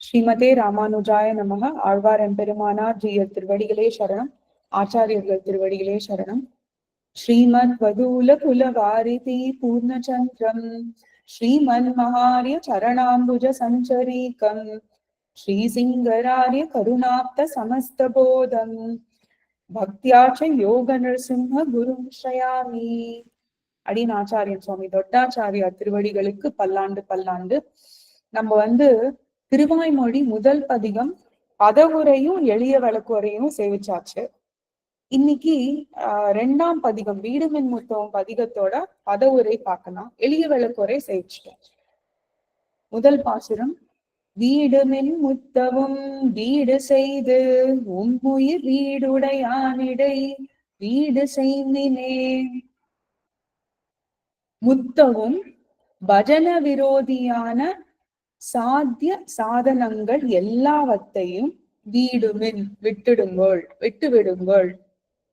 ஸ்ரீமதே ராமானுஜாய நமக. ஆழ்வார் எம்பெருமானார் ஜீயர் திருவடிகளே சரணம். ஆச்சாரியர்கள் திருவடிகளே சரணம். ஸ்ரீமத் வதூல குலவாரிதி பூர்ணச்சந்திரம் ஸ்ரீமன் மகாரிய சரணாம்புஜ சஞ்சரீகம் ஸ்ரீசிங்கராரிய கருணாப்த சமஸ்தபோதம் பக்தியாச்ச யோக நரசிம்ம குரும் ஸ்ரயாமி. அடின் ஆச்சாரியன் சுவாமி தொட்டாச்சாரியார் திருவடிகளுக்கு பல்லாண்டு பல்லாண்டு. நம்ம திருவாய்மொழி முதல் பதிகம் பதவுரையும் எளிய விளக்குரையும் சேவிச்சாச்சு. இன்னைக்கு ரெண்டாம் பதிகம் வீடுமின் முத்தம் பதிகத்தோட பதவுரை பார்க்கலாம். எளிய விளக்குரை சேவிச்சிட்டோம். முதல் பாசுரம்: வீடுமின் முத்தவும் வீடு செய்து உம்முயிர் வீடுடையானிடை வீடு செய்மினே. முத்தவும் பஜன விரோதியான சாத்திய சாதனங்கள் எல்லாவற்றையும் வீடுமின் விட்டுவிடுங்கள்.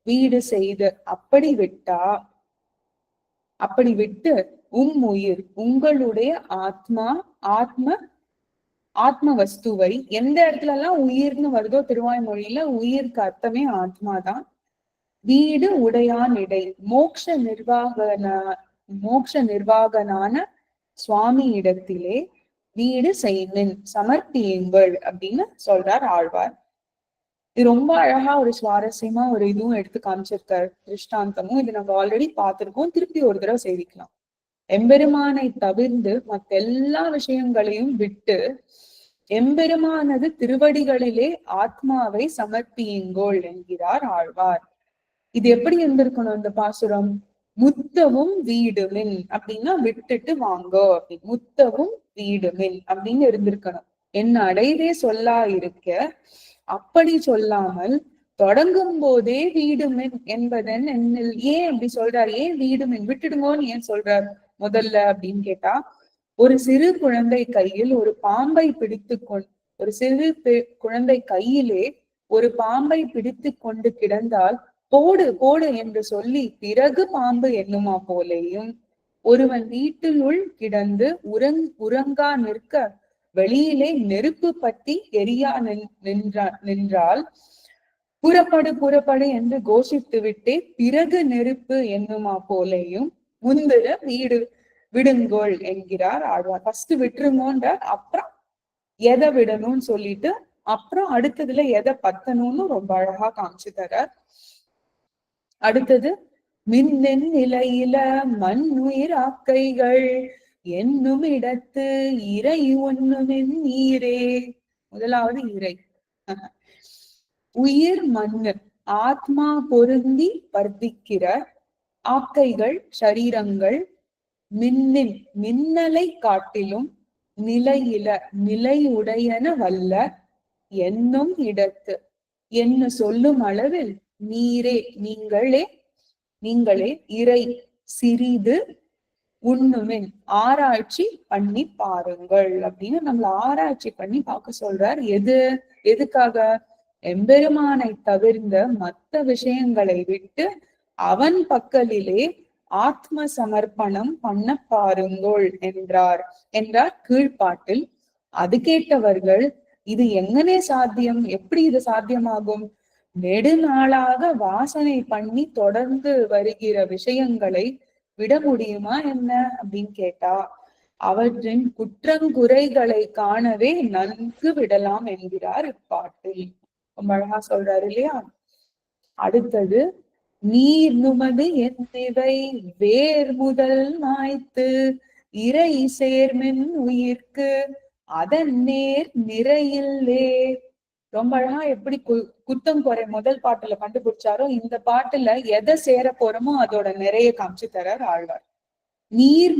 வீடு செய்து அப்படி விட்டு உயிர் உங்களுடைய ஆத்ம வஸ்துவை, எந்த இடத்துல எல்லாம் உயிர்னு வருதோ திருவாய்மொழியில உயிருக்கு அர்த்தமே ஆத்மாதான். வீடு உடையான் இடை மோக்ஷ நிர்வாகனான சுவாமி இடத்திலே வீடு செய்மின் சமர்ப்பியுங்கள் அப்படின்னு சொல்றார் ஆழ்வார். இது ரொம்ப அழகா ஒரு சுவாரஸ்யமா ஒரு இதுவும் எடுத்து காமிச்சிருக்காரு, திருஷ்டாந்தமும். இது நம்ம ஆல்ரெடி பார்த்திருக்கோம், திருப்பி ஒரு தடவை சேவிக்கலாம். எம்பெருமானை தவிர்த்து மற்ற எல்லா விஷயங்களையும் விட்டு எம்பெருமானது திருவடிகளிலே ஆத்மாவை சமர்ப்பியுங்கள் என்கிறார் ஆழ்வார். இது எப்படி இருந்திருக்கணும் இந்த பாசுரம்? முத்தவும் வீடுமின் அப்படின்னா விட்டுட்டு வாங்கோ அப்படி. முத்தவும் வீடுமின் அப்படின்னு இருந்திருக்கணும். என்ன அடைவே சொல்லா இருக்க அப்படி சொல்லாமல் தொடங்கும் போதே வீடுமின் என்பதன் என்னில் ஏன் அப்படி சொல்றார்? ஏன் வீடுமின் விட்டுடுங்கோன்னு ஏன் சொல்றார் முதல்ல அப்படின்னு கேட்டா, ஒரு சிறு குழந்தை கையில் ஒரு பாம்பை ஒரு சிறு குழந்தை கையிலே ஒரு பாம்பை பிடித்து கொண்டு கிடந்தால் போடு போடு என்று சொல்லி பிறகு பாம்பு என்னுமா போலேயும், ஒருவன் வீட்டினுள் கிடந்து உறங்கா நிற்க வெளியிலே நெருப்பு பற்றி எரியா நின்றால் புறப்படு என்று கோஷித்து விட்டே பிறகு நெருப்பு என்னுமா போலேயும் முந்திர விடுங்கோள் என்கிறார் ஆழ்வார். ஃபர்ஸ்ட் விட்டுருங்கோன்ற, அப்புறம் எதை விடணும்னு சொல்லிட்டு அப்புறம் அடுத்ததுல எதை பத்தணும்னு ரொம்ப அழகா காமிச்சு தரார். அடுத்தது: மின்னென் நிலையில மண் உயிர் ஆக்கைகள் என்னும் இடத்து இறை ஒண்ணுமென் நீரே. முதலாவது இறை. உயிர் மண்ணு ஆத்மா பொருந்தி வர்த்திக்கிற ஆக்கைகள் சரீரங்கள் மின்னலை காட்டிலும் நிலையுடையன வல்ல என்னும் இடத்து என்ன சொல்லும் அளவில் நீரே நீங்களே இறை சிறிது உண்ணுமின் ஆராய்ச்சி பண்ணி பாருங்கள் அப்படின்னு நம்மள ஆராய்ச்சி பண்ணி பார்க்க சொல்றார். எதுக்காக? எம்பெருமானை தவிர்ந்த மற்ற விஷயங்களை விட்டு அவன் பக்கலிலே ஆத்ம சமர்ப்பணம் பண்ண பாருங்கள் என்றார் கீழ்ப்பாட்டில். அது கேட்டவர்கள், இது எங்கனே சாத்தியம்? எப்படி இது சாத்தியமாகும்? நெடுநாளாக வாசனை பண்ணி தொடர்ந்து வருகிற விஷயங்களை விட முடியுமா என்ன அப்படின்னு கேட்டா, அவற்றின் குற்றங்குறைகளை காணவே நன்கு விடலாம் என்கிறார் இப்பாட்டில். ரொம்ப அழகா சொல்றாரு இல்லையா? அடுத்தது: நீர் நுமது என்னிவை வேர் முதல் மாய்த்து இறை சேர்மின் உயிர்க்கு அதன் நேர் நிறையில்லே. ரொம்ப அழகா எப்படி குத்தம் குறை முதல் பாட்டுல கண்டுபிடிச்சாரோ இந்த பாட்டுல எதை சேர போறோமோ அதோட நிறைய காமிச்சு தரார் ஆழ்வார். நீர்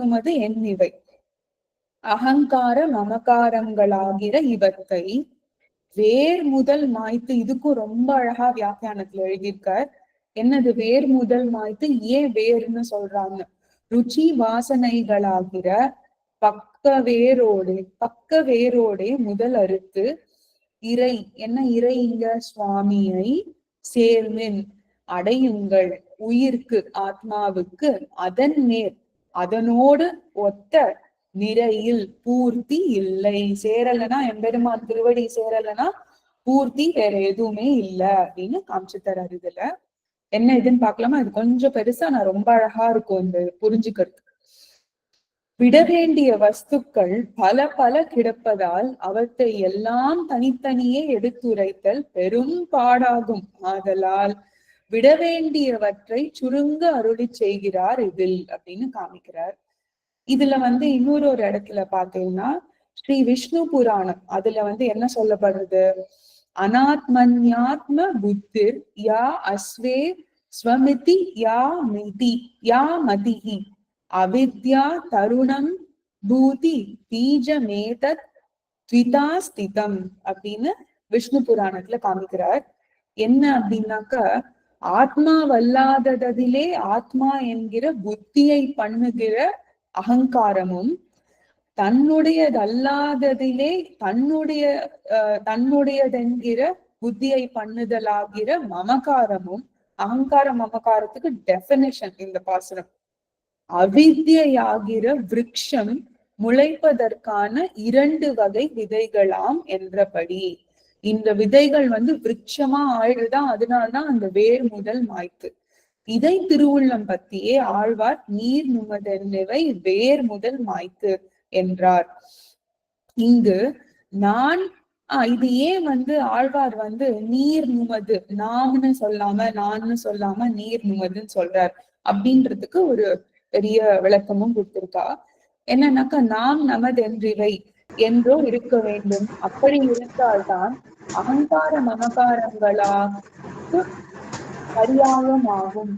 நுமது என்னிவை அகங்கார மமகாரங்களாகிற இவற்றை வேர் முதல் மாய்த்து. இதுக்கும் ரொம்ப அழகா வியாக்கியானத்துல எழுதியிருக்கார். என்னது வேர் முதல் மாய்த்து? ஏன் வேர்னு சொல்றாங்க? ருச்சி வாசனைகளாகிற பக்க வேரோடே முதல் அறுத்து இறை, என்ன இறை இங்க? சுவாமியை சேர்மின் அடையுங்கள், உயிர்க்கு ஆத்மாவுக்கு அதன் நேர் அதனோடு ஒத்த நிறையில் பூர்த்தி இல்லை. சேரலன்னா, எம்பெருமான் திருவடி சேரலன்னா பூர்த்தி வேற எதுவுமே இல்ல அப்படின்னு காமிச்சு தர்றாரு. இதுல என்ன இதுன்னு பாக்கலாமா? இது கொஞ்சம் பெருசா, நான் ரொம்ப அழகா இருக்கும் இந்த புரிஞ்சுக்கிறது. விட வேண்டிய வஸ்துக்கள் பல பல கிடப்பதால் அவற்றை எல்லாம் தனித்தனியே எடுத்துரைத்தல் பெரும் பாடாகும். ஆதலால் விட வேண்டியவற்றை சுருங்க அருளி செய்கிறார் இதில் அப்படின்னு காமிக்கிறார். இதுல இன்னொரு ஒரு இடத்துல பாத்தீங்கன்னா, ஸ்ரீ விஷ்ணு புராணம் அதுல என்ன சொல்லப்படுறது? அனாத்மன்யாத்ம புத்திர் யா அஸ்வே ஸ்வமிதி யா மிதி யா மதிஹி அவித்யா தருணம் பூதி பீஜமேதத் த்விதா ஸ்திதம் அப்படின்னு விஷ்ணு புராணத்துல காமிக்கிறார். என்ன அப்படின்னாக்க, ஆத்மாவல்லாததிலே ஆத்மா என்கிற புத்தியை பண்ணுகிற அகங்காரமும், தன்னுடையதல்லாததிலே தன்னுடையதென்கிற புத்தியை பண்ணுதலாகிற மமகாரமும், அகங்கார மமகாரத்துக்கு டெபினிஷன் இந்த பாசுரம். அவித்யாகிற விருட்சம் முளைப்பதற்கான 2 வகை விதைகளாம் என்றபடி. இந்த விதைகள் விருட்சமா ஆயிடுதான், அதனால்தான் அந்த வேர் முதல் மாய்த்து. இதை திருவுள்ளம் பத்தியே ஆழ்வார் நீர் நுமதென்னிவை வேர் முதல் மாய்த்து என்றார். இங்கு நான் இது ஏன் ஆழ்வார் நீர் நுமது, நாம்னு சொல்லாம நான்னு சொல்லாம நீர் நுமதுன்னு சொல்றார் அப்படின்றதுக்கு ஒரு பெரிய விளக்கமும் கொடுத்திருக்கா. என்னன்னாக்கா, நாம் நமதென்றிவை என்றோ இருக்க வேண்டும். அப்படி இருந்தால்தான் அகங்கார மமகாரங்களாக்கு பரியாயமாகும்.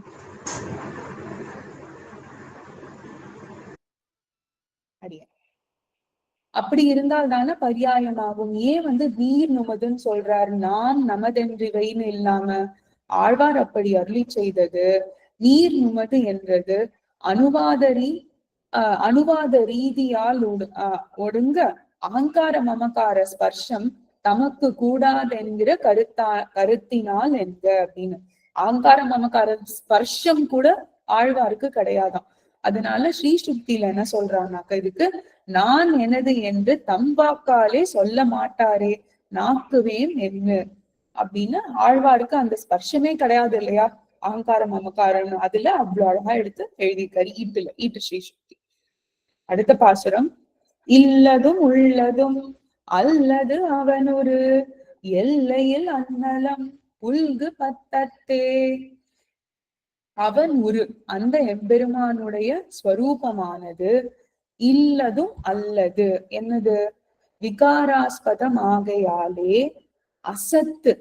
அப்படி இருந்தால் தானே பரியாயமாகும். ஏன் நீர் நுமதுன்னு சொல்றார், நாம் நமதென்றிவைன்னு இல்லாம? ஆழ்வார் அப்படி அருளி செய்தது நீர் நுமது என்றது அனுவாத ரீதியால் ஒடுங்க அகங்கார மமகார ஸ்பர்ஷம் தமக்கு கூடாதென்கிற கருத்தினால் என்க அப்படின்னு. அகங்கார மமகார ஸ்பர்ஷம் கூட ஆழ்வாருக்கு கிடையாதாம். அதனால ஸ்ரீ சுக்தியில என்ன சொல்றான்னாக்க, இதுக்கு நான் எனது என்று தம்பாக்காலே சொல்ல மாட்டாரே நாக்குவேன் என்ன அப்படின்னு. ஆழ்வாருக்கு அந்த ஸ்பர்ஷமே கிடையாது இல்லையா, அகங்காரம் மமக்காரம். அதுல அவ்வளவு அழகா எடுத்து எழுதியிருக்காரு ஈட்டு ஸ்ரீ சுக்தி. அடுத்த பாசுரம். இல்லதும் உள்ளதும் அல்லது அவனொரு எல்லையில் அன்னலம் புல்கு பத்தத்தே. அவன் ஒரு அந்த எம்பெருமானுடைய ஸ்வரூபமானது இல்லதும் அல்லது என்னது விகாராஸ்பதம் ஆகையாலே அசத்து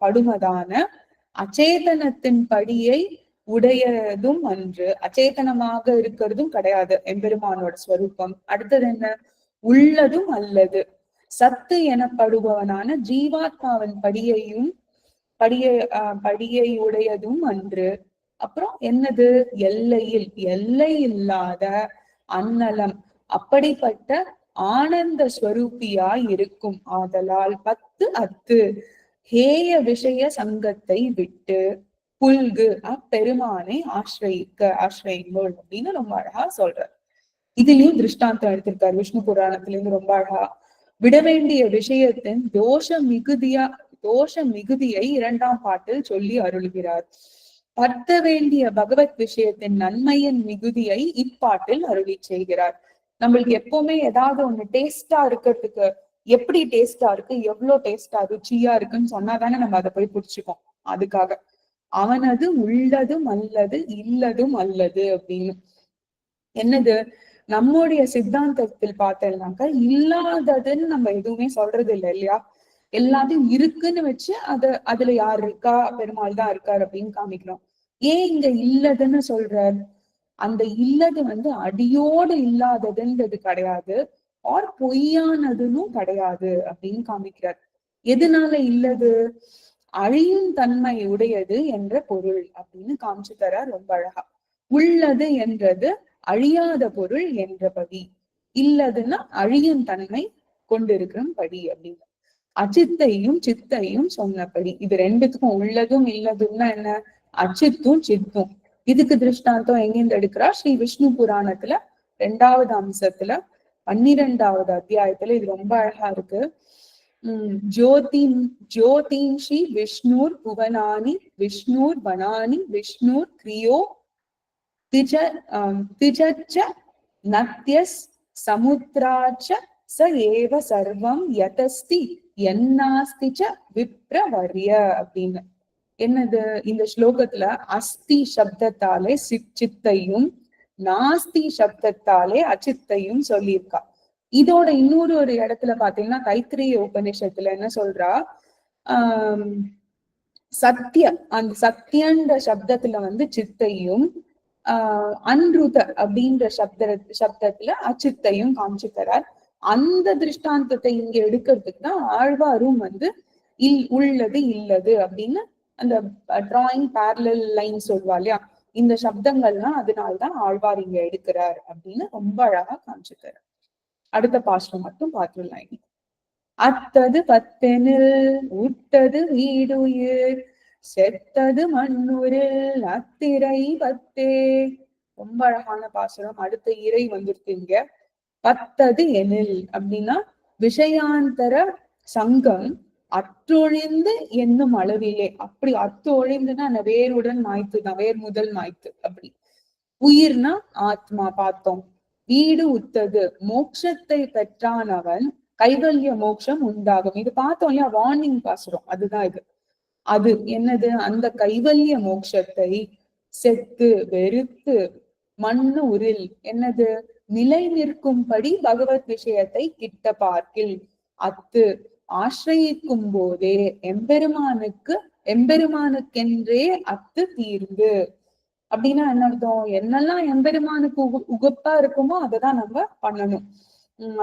படுமதான அச்சேதனத்தின் படியை உடையதும் அன்று. அச்சேதனமாக இருக்கிறதும் கிடையாது எம்பெருமானோட ஸ்வரூபம். அடுத்தது என்ன? உள்ளதும் அல்லது சத்து எனப்படுபவனான ஜீவாத்மாவின் படியை உடையதும் அன்று. அப்புறம் என்னது? எல்லை இல்லாத அன்னலம் அப்படிப்பட்ட ஆனந்த ஸ்வரூபியாய் இருக்கும். ஆதலால் 10 அத்து ஹேய விஷய சங்கத்தை விட்டு புல்கு அப்பெருமானை ஆசிரியுங்கள் அப்படின்னு ரொம்ப அழகா சொல்றார். இதுலயும் திருஷ்டாந்தம் எடுத்திருக்காரு விஷ்ணு புராணத்துல இருந்து ரொம்ப அழகா. விட வேண்டிய விஷயத்தின் தோஷ மிகுதியை 2ஆம் பாட்டில் சொல்லி அருள்கிறார். பத்த வேண்டிய பகவத் விஷயத்தின் நன்மையின் மிகுதியை இப்பாட்டில் அருளி செய்கிறார். நம்மளுக்கு எப்பவுமே ஏதாவது ஒண்ணு டேஸ்டா இருக்கிறதுக்கு, எப்படி டேஸ்டா இருக்கு, எவ்வளவு டேஸ்டா ருச்சியா இருக்குன்னு சொன்னாதானே நம்ம அதை போய் புடிச்சுப்போம். அதுக்காக அவனது உள்ளதும் அல்லது இல்லதும் அல்லது அப்படின்னு. என்னது? நம்முடைய சித்தாந்தத்தில் பார்த்தேன்னாக்க இல்லாததுன்னு நம்ம எதுவுமே சொல்றது இல்லை இல்லையா. எல்லாத்தையும் இருக்குன்னு வச்சு அதுல யார் இருக்கா, பெருமாள் தான் இருக்காரு அப்படின்னு காமிக்கிறோம். ஏன் இங்க இல்லதுன்னு சொல்றார்? அந்த இல்லது அடியோடு இல்லாததுன்றது கிடையாது, ஆர் பொய்யானதுன்னு கிடையாது அப்படின்னு காமிக்கிறார். எதனால இல்லது? அழியும் தன்மை உடையது என்ற பொருள் அப்படின்னு காமிச்சு தரார் ரொம்ப அழகா. உள்ளது என்றது அழியாத பொருள் என்றபடி, இல்லதுன்னா அழியும் தன்மை கொண்டிருக்கிறபடி அப்படின்னு. அச்சித்தையும் சித்தையும் சொன்னபடி. இது ரெண்டுத்துக்கும் உள்ளதும் இல்லதும்னா என்ன? அச்சித்தும் சித்தும். இதுக்கு திருஷ்டாந்தம் எங்கிருந்து எடுக்கிறா? ஸ்ரீ விஷ்ணு புராணத்துல 2வது அம்சத்துல 12வது அத்தியாயத்துல இது ரொம்ப அழகா இருக்கு. ஜோதிஷி விஷ்ணுர் புவனானி விஷ்ணுர் வனானி விஷ்ணுர் கிரியோ திஜச்ச நத்யஸ் சமுத்ராச்ச ச ஏவ சர்வம் யதஸ்தி என்னாஸ்தி ச விப்ரவர்ய அப்படின்னு. என்னது இந்த ஸ்லோகத்துல அஸ்தி சப்தத்தாலே சித்தையும் நாஸ்தி சப்தத்தாலே அச்சித்தையும் சொல்லியிருக்கா. இதோட இன்னொரு ஒரு இடத்துல பாத்தீங்கன்னா தைத்திரிய உபநிஷத்துல என்ன சொல்றா, சத்திய அந்த சத்தியன்ற சப்தத்துல வந்து சித்தையும் அன்ருத அப்படின்ற சப்தத்துல அச்சித்தையும் காமிச்சுக்கிறார். அந்த திருஷ்டாந்தத்தை இங்க எடுக்கிறதுக்கு தான் ஆழ்வாரும் வந்து உள்ளது இல்லது அப்படின்னு அந்த டிராயிங் பேரலல் லைன் சொல்வா இல்லையா, இந்த சப்தங்கள்லாம் அதனால்தான் ஆழ்வார் இங்க எடுக்கிறார் அப்படின்னு ரொம்ப அழகா காமிச்சுக்கிறார். அடுத்த பாஸ்டம் மட்டும் பார்த்துடலாம். அத்தது பத்தெனில் உட்டது வீடுயிர் செத்தது மண்ணுரில் அத்திரை பத்தே. ரொம்ப அழகான பாசுரம். அடுத்த இறை வந்துருக்கு இங்க. பத்தது எனில் அப்படின்னா விஷயாந்தர சங்கம் அற்றொழிந்து என்னும் அளவிலே. அப்படி அற்றொழிந்துன்னா அந்த வேருடன் மாய்த்துதான், வேர் முதல் மாய்த்து. அப்படி உயிர்னா ஆத்மா பார்த்தோம். வீடு உத்தது மோட்சத்தை பெற்றானவன் கைவல்ய மோட்சம் உண்டாகும். இது பார்த்தோம் இல்லையா, வார்னிங் பாசுரம். அதுதான் இது. அது என்னது? அந்த கைவல்ய மோட்சத்தை செத்து வெறுத்து மண்ணு உரில் என்னது நிலை நிற்கும்படி பகவத் விஷயத்தை கிட்ட பார்க்கில் அத்து ஆசிரயிக்கும் போதே எம்பெருமானுக்கென்றே அத்து தீர்ந்து. அப்படின்னா என்ன அர்த்தம்? என்னெல்லாம் எம்பெருமானுக்கு உகப்பா இருக்குமோ அததான் நம்ம பண்ணணும்.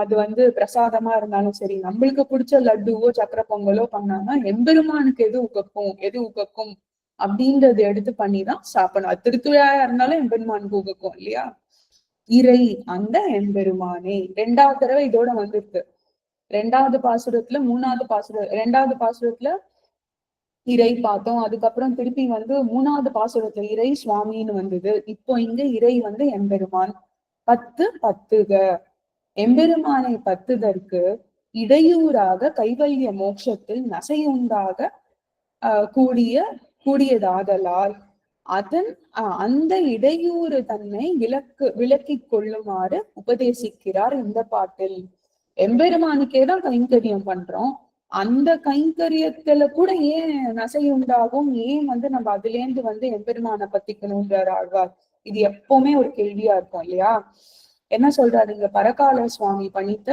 அது வந்து பிரசாதமா இருந்தாலும் சரி, நம்மளுக்கு பிடிச்ச லட்டுவோ சக்கர பொங்கலோ பண்ணாம எம்பெருமானுக்கு எது உகக்கும் அப்படின்றத எடுத்து பண்ணிதான் சாப்பிடணும். திருத்துழாயா இருந்தாலும் எம்பெருமானுக்கு உகக்கும் இல்லையா. இறை அந்த எம்பெருமானே 2வது தடவை இதோட வந்துருக்கு. 2வது பாசுரத்துல 2வது பாசுரத்துல இறை பார்த்தோம். அதுக்கப்புறம் திருப்பி வந்து 3வது பாசுரத்துல இறை சுவாமின்னு வந்தது. இப்போ இங்க இறை வந்து எம்பெருமான். பத்துக எம்பெருமானை பத்துதற்கு இடையூறாக கைவல்ய மோட்சத்தில் நசையுண்டாக கூடியதாதலால் அந்த இடையூறு தன்னை விளக்கிக் கொள்ளுமாறு உபதேசிக்கிறார் இந்த பாட்டில். எம்பெருமானுக்கேதான் கைங்கரியம் பண்றோம், அந்த கைங்கரியத்துல கூட ஏன் நசை உண்டாகும், ஏன் வந்து நம்ம அதுல இருந்து வந்து எம்பெருமானை பத்திக்கணும்ன்றார் ஆழ்வார். இது எப்பவுமே ஒரு கேள்வியா இருக்கும் இல்லையா. என்ன சொல்றாரு இங்க? பரகால சுவாமி பண்ணித்த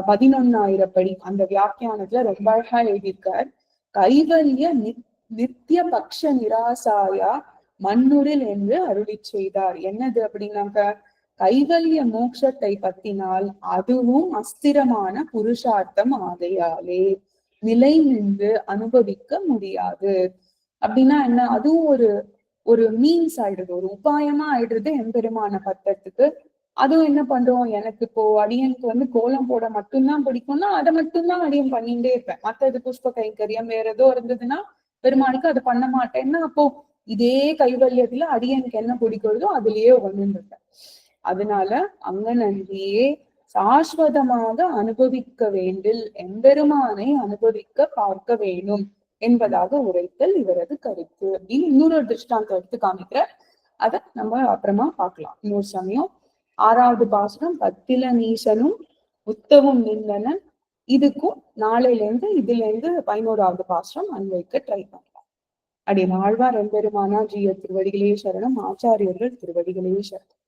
11,000 படி அந்த வியாக்கியானத்துல ரொம்ப அழகா எழுதியிருக்கார். கைவல்ய நித்திய பக்ஷ நிராசாயா மண்ணுரில் என்று அருளி செய்தார். என்னது அப்படின்னாக்க, கைவல்ய மோட்சத்தை பத்தினால் அதுவும் அஸ்திரமான புருஷார்த்தம் ஆகையாலே நிலை நின்று அனுபவிக்க முடியாது. அப்படின்னா என்ன? அதுவும் ஒரு மீன்ஸ் ஆயிடுது, ஒரு உபாயமா ஆயிடுறது எம்பெருமான பத்தத்துக்கு. அதுவும் என்ன பண்றோம், எனக்கு இப்போ அடியனுக்கு வந்து கோலம் போட மட்டும்தான் பிடிக்கும்னா அதை மட்டும்தான் அடியன் பண்ணிட்டே இருப்பேன். மற்றது புஷ்ப கைங்கரியம் வேற ஏதோ இருந்ததுன்னா பெருமாளுக்கு அதை பண்ண மாட்டேன்னா அப்போ இதே கைவல்யத்துல அடியனுக்கு என்ன பிடிக்கிறதோ அதுலயே வந்துருப்பேன். அதனால அங்கனன்றியே சாஸ்வதமாக அனுபவிக்க வேண்டில் எம்பெருமானை அனுபவிக்க பார்க்க வேணும் என்பதாக உரைத்தல் இவரது கருத்து அப்படின்னு இன்னொரு திருஷ்டாந்தம் எடுத்து காமிக்கிற. அத நம்ம அப்புறமா பார்க்கலாம் இன்னொரு சமயம். 6வது பாசுரம் பத்தில நீசனும் உத்தவும் நின்றனன். இதுக்கும் நாளையில இருந்து இதுல இருந்து 11வது பாசுரம் அன்வைக்க ட்ரை பண்ணலாம். அப்படி ஆழ்வார் எம்பெருமானா ஜீய திருவடிகளே சரணம், ஆச்சாரியர்கள் திருவடிகளே சரணம்.